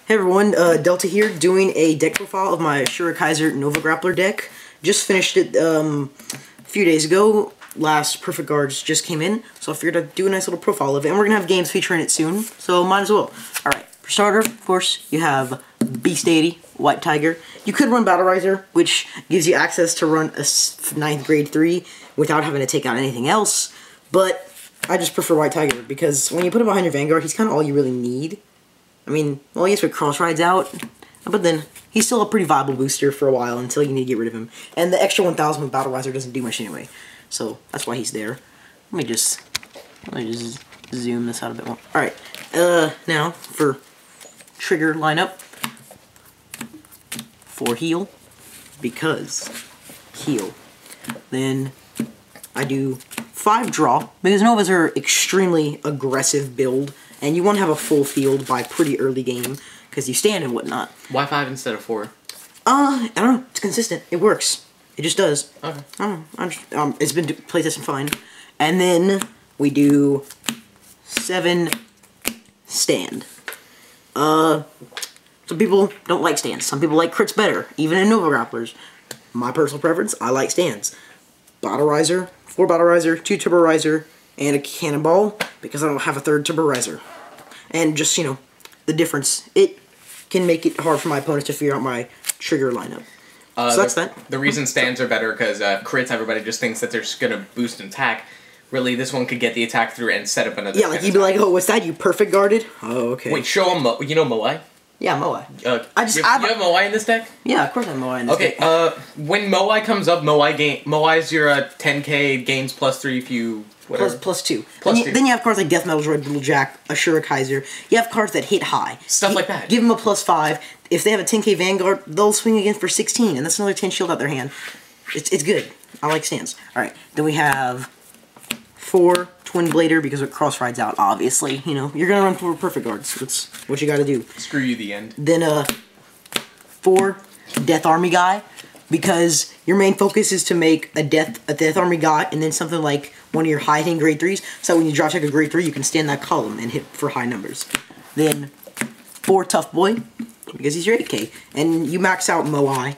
Hey everyone, Delta here, doing a deck profile of my Asura Kaiser Nova Grappler deck. Just finished it a few days ago. Last Perfect Guards just came in, so I figured I'd do a nice little profile of it. And we're going to have games featuring it soon, so might as well. Alright, for starter, of course, you have Beast Deity, White Tiger. You could run Battle Riser, which gives you access to run a 9th grade 3 without having to take out anything else. But I just prefer White Tiger, because when you put him behind your Vanguard, he's kind of all you really need. I mean, well, I guess with Cross Rides out, but then he's still a pretty viable booster for a while until you need to get rid of him. And the extra 1,000 with Battle Riser doesn't do much anyway, so that's why he's there. Let me just zoom this out a bit more. All right, now for trigger lineup for heal, because heal. Then I do 5 draw, because Novas are extremely aggressive build. And you want to have a full field by pretty early game, because you stand and whatnot. Why 5 instead of 4? I don't know. It's consistent. It works. It just does. Okay. I don't know. It's been playtesting fine. And then we do 7 stand. Some people don't like stands. Some people like crits better, even in Nova Grapplers. My personal preference, I like stands. Battle Riser, 4 Battle Riser, 2 Turbo Riser, and a Cannonball, because I don't have a 3rd Turbo Riser. And just, you know, the difference. It can make it hard for my opponents to figure out my trigger lineup. So that's that. The reason stands are better because crits, everybody just thinks that they're just going to boost an attack. Really, this one could get the attack through and set up another. Yeah, like you'd be like, oh, what's that? You perfect guarded? Oh, okay. Wait, show them, you know Moai? Yeah, Moai. You have Moai in this deck? Yeah, of course I have Moai in this deck. Okay, when Moai comes up, Moai's your 10k gains +3 if you... Plus 2. Then you have cards like Death Metal Droid, Little Jack, Asura Kaiser. You have cards that hit high. Stuff like that. Give them a +5. If they have a 10k Vanguard, they'll swing again for 16, and that's another 10 shield out their hand. It's good. I like stands. Alright, then we have 4 Twin Blader, because it cross rides out, obviously. You know, you're gonna run 4 Perfect Guards. That's what you gotta do. Screw you, the end. Then, 4 Death Army Guy, because your main focus is to make a Death Army Guy, and then something like one of your high-hitting grade 3s, so when you drop check a grade 3, you can stand that column and hit for high numbers. Then 4 Tough Boy, because he's your 8k, and you max out Moai.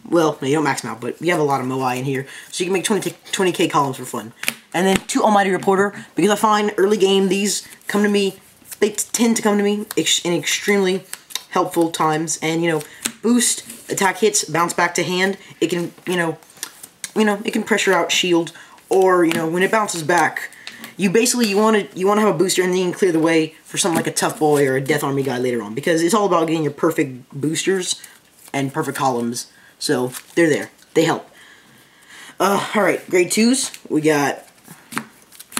Well, no, you don't max him out, but you have a lot of Moai in here, so you can make 20k columns for fun. And then 2 Almighty Reporter, because I find early game these come to me, they tend to come to me in extremely helpful times, and you know, boost, attack hits, bounce back to hand. It can, you know, it can pressure out shield, or you know, when it bounces back, you want to have a booster, and then you can clear the way for something like a Tough Boy or a Death Army Guy later on, because it's all about getting your perfect boosters and perfect columns. So they're there. They help. All right, grade 2s. We got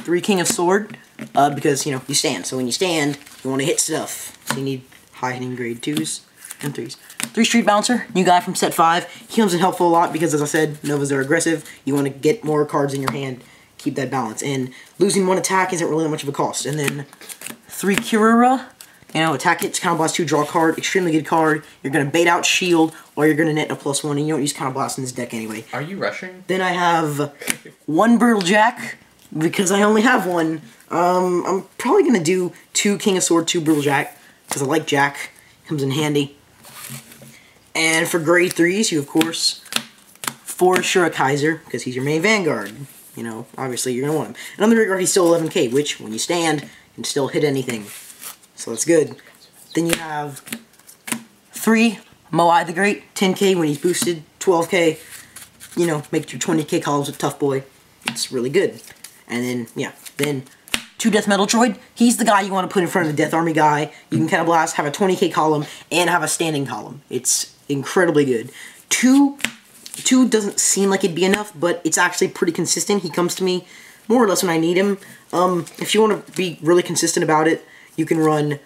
3 King of Sword, because you know you stand. So when you stand, you want to hit stuff. So you need high hitting grade 2s and 3s. 3 Street Bouncer, new guy from set 5. He comes in helpful a lot because, as I said, Novas are aggressive. You want to get more cards in your hand, keep that balance. And losing 1 attack isn't really that much of a cost. And then 3 Kirura, you know, attack hits, Counter Blast 2, draw a card, extremely good card. You're going to bait out shield, or you're going to net a +1, and you don't use Counter Blast in this deck anyway. Are you rushing? Then I have 1 Brutal Jack, because I only have 1. I'm probably going to do 2 King of Sword, 2 Brutal Jack, because I like Jack. Comes in handy. And for grade 3s, you of course 4 Asura Kaiser, because he's your main Vanguard. You know, obviously you're gonna want him. And on the rear guard, he's still 11k, which when you stand, can still hit anything. So that's good. Then you have 3 Moai the Great, 10k when he's boosted, 12k. You know, make your 20k columns with Tough Boy. It's really good. And then, yeah, then 2 Death Metal Droid. He's the guy you want to put in front of the Death Army Guy. You can Counter Blast, have a 20k column, and have a standing column. It's incredibly good. 2 doesn't seem like it'd be enough, but it's actually pretty consistent. He comes to me more or less when I need him. If you want to be really consistent about it, you can run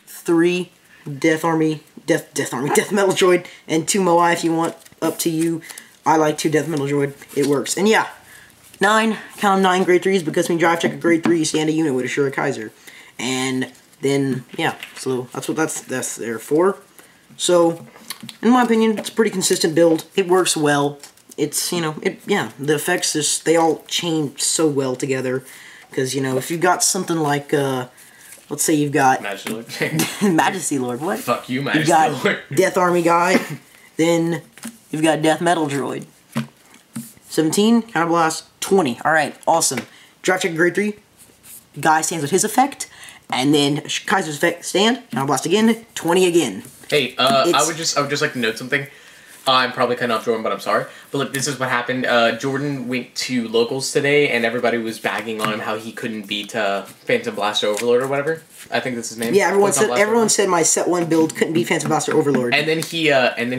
3 Death Metal Droid and 2 Moai if you want. Up to you. I like 2 Death Metal Droid. It works. And yeah, 9, count them 9 grade 3s, because when you drive check a grade 3, you stand a unit with Asura Kaiser. And then, yeah, so that's there for. So, in my opinion, it's a pretty consistent build. It works well. It's, you know, the effects just, they all chain so well together. Because, you know, if you've got something like let's say you've got Majesty Lord. Majesty Lord. What? Fuck you, You've Majesty got Lord. Death Army guy. Then you've got Death Metal Droid. 17, Counterblast, 20. Alright, awesome. Draft check grade 3. Guy stands with his effect. And then Kaiser's effect stand. Counterblast again, 20 again. Hey, I would just like to note something. I'm probably cutting off Jordan, but I'm sorry. But look, this is what happened. Jordan went to locals today, and everybody was bagging on him how he couldn't beat Phantom Blaster Overlord or whatever. I think that's his name. Yeah, everyone said my set 1 build couldn't beat Phantom Blaster Overlord. And then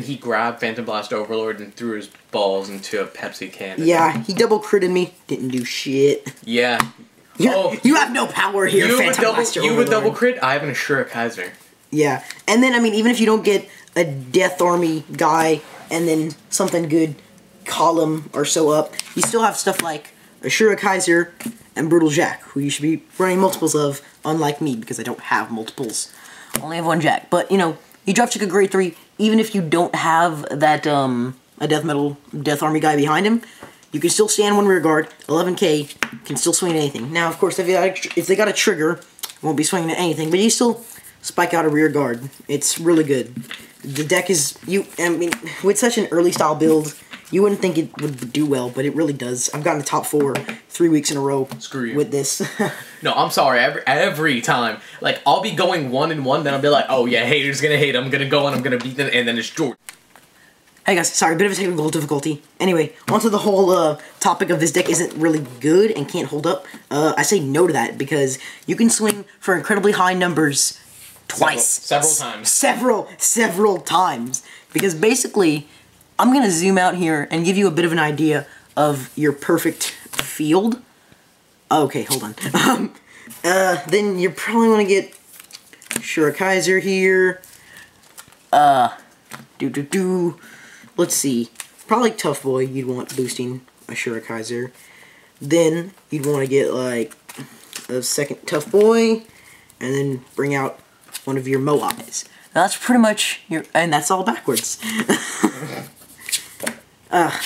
he grabbed Phantom Blaster Overlord and threw his balls into a Pepsi can. Yeah, he double critted me. Didn't do shit. Yeah. You have no power here, Phantom Blaster Overlord. You would double crit. I have an Asura Kaiser. Yeah, and then I mean, even if you don't get a Death Army guy and then something good column or so up, you still have stuff like Asura Kaiser and Brutal Jack, who you should be running multiples of, unlike me, because I don't have multiples. I only have 1 Jack. But, you know, you draft check a grade 3, even if you don't have that, a Death Army guy behind him, you can still stand 1 rear guard, 11k, can still swing at anything. Now, of course, if they got a trigger, won't be swinging at anything, but you still spike out a rear guard. It's really good. The deck is, I mean, with such an early style build, you wouldn't think it would do well, but it really does. I've gotten the top 4 3 weeks in a row. Screw you. With this. No, I'm sorry. Every time, like, I'll be going 1-1, then I'll be like, oh yeah, haters gonna hate. I'm gonna go and I'm gonna beat them, and then it's Jordan. Hey guys, sorry, bit of a technical difficulty. Anyway, onto the whole topic of this deck isn't really good and can't hold up. I say no to that because you can swing for incredibly high numbers twice. Several times. Several times. Because basically, I'm going to zoom out here and give you a bit of an idea of your perfect field. Okay, hold on. Then you probably want to get Asura Kaiser here. Let's see. Probably Tough Boy you'd want boosting Asura Kaiser. Then you'd want to get like a second Tough Boy. And then bring out one of your Moais. Now that's pretty much your... And that's all backwards.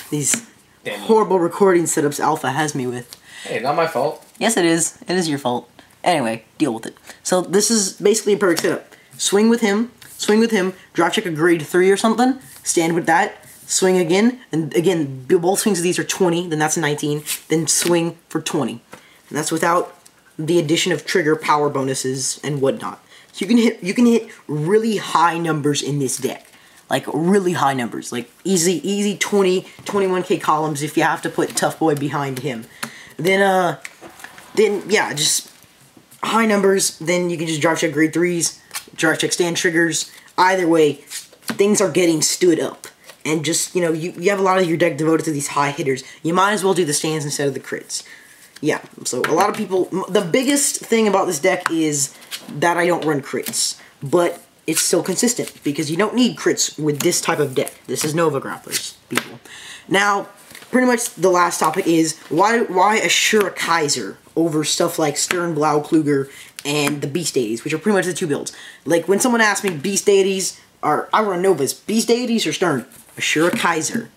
These horrible recording setups Alpha has me with. Hey, not my fault. Yes, it is. It is your fault. Anyway, deal with it. So this is basically a perfect setup. Swing with him, drop check a grade 3 or something, stand with that, swing again, and again, both swings of these are 20, then that's a 19, then swing for 20. And that's without the addition of trigger power bonuses and whatnot. So you can hit really high numbers in this deck. Like really high numbers, like easy 20, 21k columns if you have to put Tough Boy behind him. Then yeah, just high numbers, then you can just drop check grade 3s, drop check stand triggers. Either way, things are getting stood up. And just, you know, you have a lot of your deck devoted to these high hitters. You might as well do the stands instead of the crits. Yeah, so a lot of people, the biggest thing about this deck is that I don't run crits. But it's still consistent, because you don't need crits with this type of deck. This is Nova Grapplers, people. Now, pretty much the last topic is, why Asura Kaiser over stuff like Stern Blaukluger and the Beast Deities, which are pretty much the 2 builds. Like, when someone asks me, Beast Deities, I run Novas, Beast Deities or Stern? Asura Kaiser.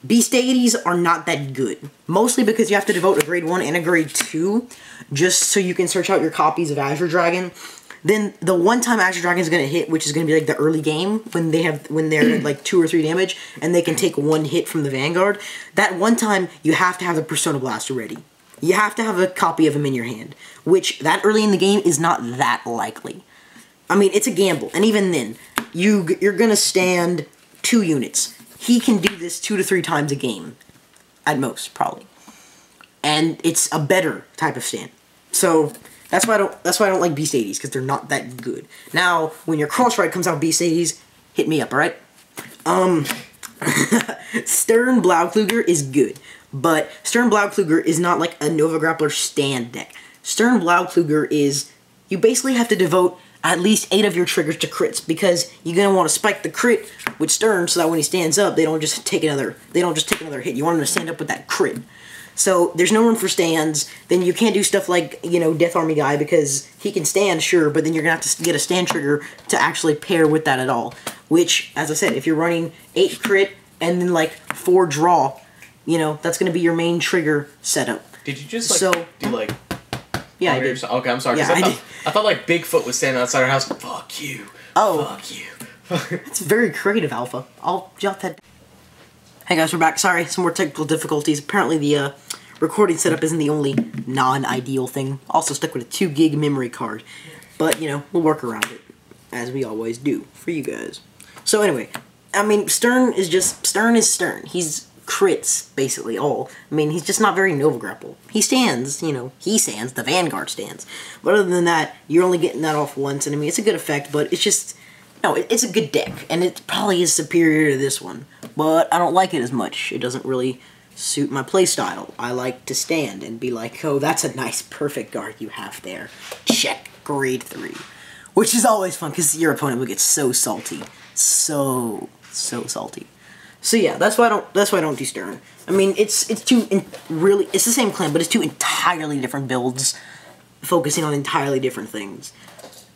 Beast Deities are not that good. Mostly because you have to devote a grade 1 and a grade 2, just so you can search out your copies of Azure Dragon. Then the one time Azure Dragon is going to hit, which is going to be like the early game, when they're like 2 or 3 damage, and they can take 1 hit from the Vanguard. That one time, you have to have the Persona Blaster ready. You have to have a copy of him in your hand, which that early in the game is not that likely. I mean, it's a gamble, and even then, you're going to stand 2 units. He can do this 2 to 3 times a game, at most, probably. And it's a better type of stand. So that's why I don't like Beast 80s, because they're not that good. Now, when your Crossride comes out Beast 80s, hit me up, alright? Stern Blaukluger is good, but Stern Blaukluger is not like a Nova Grappler stand deck. Stern Blaukluger is, you basically have to devote at least 8 of your triggers to crits, because you're gonna want to spike the crit with Stern so that when he stands up, they don't just take another hit. You want him to stand up with that crit. So there's no room for stands. Then you can't do stuff like, you know, Death Army guy, because he can stand, sure, but then you're gonna have to get a stand trigger to actually pair with that at all. Which, as I said, if you're running 8 crit and then like 4 draw, you know, that's gonna be your main trigger setup. Did you just like do like Yeah, Oh, I did. Okay, I'm sorry. Yeah, 'cause I did. I thought like Bigfoot was standing outside our house. Fuck you. Oh. Fuck you. It's very creative, Alpha. I'll jot that. Hey guys, we're back. Sorry, some more technical difficulties. Apparently the recording setup isn't the only non-ideal thing. Also stuck with a 2 gig memory card. But, you know, we'll work around it. As we always do. For you guys. So anyway, I mean, Stern is Stern. He's crits, basically, all. I mean, he's just not very Nova Grapple. He stands, you know, the Vanguard stands. But other than that, you're only getting that off once, and I mean, it's a good effect, but it's just, no, it's a good deck, and it probably is superior to this one. But I don't like it as much. It doesn't really suit my playstyle. I like to stand and be like, oh, that's a nice, perfect guard you have there. Check, grade 3. Which is always fun, because your opponent will get so salty. So salty. So yeah, that's why I don't do Stern. I mean, it's the same clan, but it's 2 entirely different builds, focusing on entirely different things.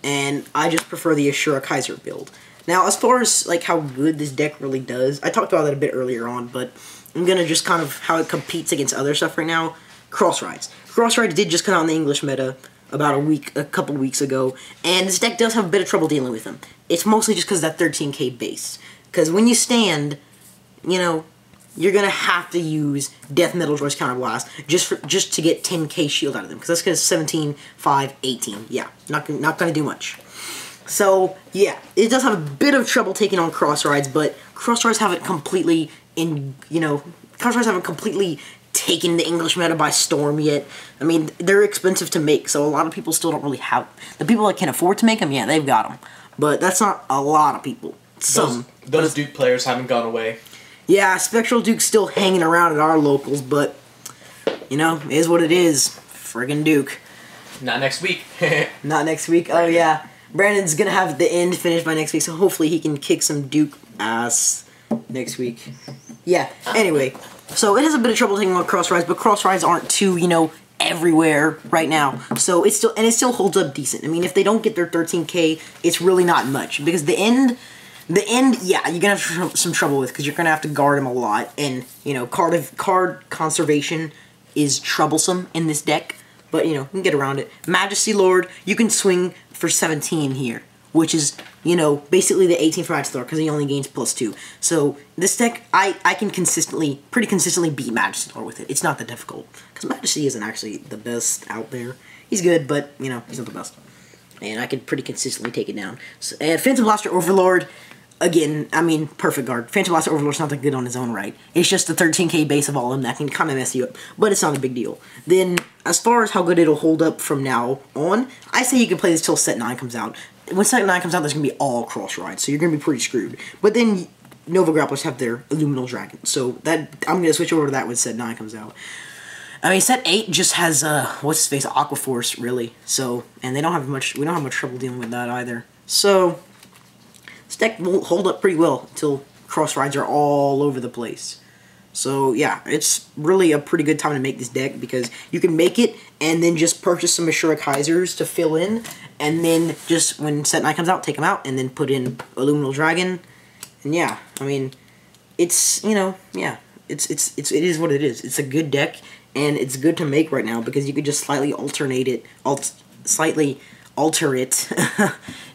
And I just prefer the Asura Kaiser build. Now, as far as like how good this deck really does, I talked about that a bit earlier on, but I'm gonna just kind of how it competes against other stuff right now. Crossrides. Crossrides did just come out in the English meta about a couple weeks ago, and this deck does have a bit of trouble dealing with them. It's mostly just because of that 13k base. Because when you stand, you know, you're gonna have to use Death Metal Droid's Counterblast just to get 10k shield out of them. Because that's because 17, 5, 18. Yeah, not gonna do much. So yeah, it does have a bit of trouble taking on Crossrides, but Crossrides haven't completely taken the English meta by storm yet. I mean, they're expensive to make, so a lot of people still don't really have. The people that can afford to make them, yeah, they've got them. But that's not a lot of people. Those Duke players haven't gone away. Yeah, Spectral Duke's still hanging around at our locals, but, you know, it is what it is. Friggin' Duke. Not next week. Not next week? Oh, yeah. Brandon's gonna have the end finished by next week, so hopefully he can kick some Duke ass next week. Yeah, anyway. So it has a bit of trouble taking on Crossrides, but Crossrides aren't too, you know, everywhere right now. So it still holds up decent. I mean, if they don't get their 13k, it's really not much. Because the end, yeah, you're gonna have some trouble with, because you're gonna have to guard him a lot. And, you know, card conservation is troublesome in this deck. But, you know, you can get around it. Majesty Lord, you can swing for 17 here, which is, you know, basically the 18 for Majesty Lord, because he only gains +2. So, this deck, I can pretty consistently beat Majesty Lord with it. It's not that difficult, because Majesty isn't actually the best out there. He's good, but, you know, he's not the best. And I can pretty consistently take it down. So, and Phantom Blaster Overlord, again, I mean, perfect guard. Phantom Blaster Overlord's not that good on his own right. It's just the 13k base of all of them that can kind of mess you up, but it's not a big deal. Then, as far as how good it'll hold up from now on, I say you can play this till Set 9 comes out. When Set 9 comes out, there's going to be all Crossrides, so you're going to be pretty screwed. But then, Nova Grapplers have their Illuminal Dragon, so that I'm going to switch over to that when Set 9 comes out. I mean, Set 8 just has, what's his face, Aqua Force, really. So, and we don't have much trouble dealing with that either. So, this deck will hold up pretty well until Crossrides are all over the place. So, yeah, it's really a pretty good time to make this deck, because you can make it and then just purchase some Asura Kaisers to fill in, and then just when Set 9 comes out, take them out, and then put in Illuminal Dragon. And yeah, I mean, it's, you know, yeah, it is what it is. It's a good deck, and it's good to make right now, because you could just slightly alter it,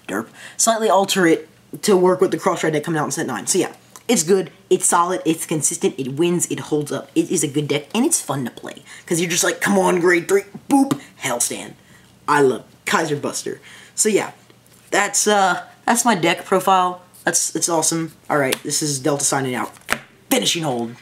derp, slightly alter it to work with the Crossride deck coming out in Set 9. So yeah, it's good, it's solid, it's consistent, it wins, it holds up, it is a good deck, and it's fun to play. Because you're just like, come on, grade 3, boop, Hellstand. I love Kaiser Buster. So yeah, that's my deck profile. It's awesome. Alright, this is Delta signing out. Finishing hold.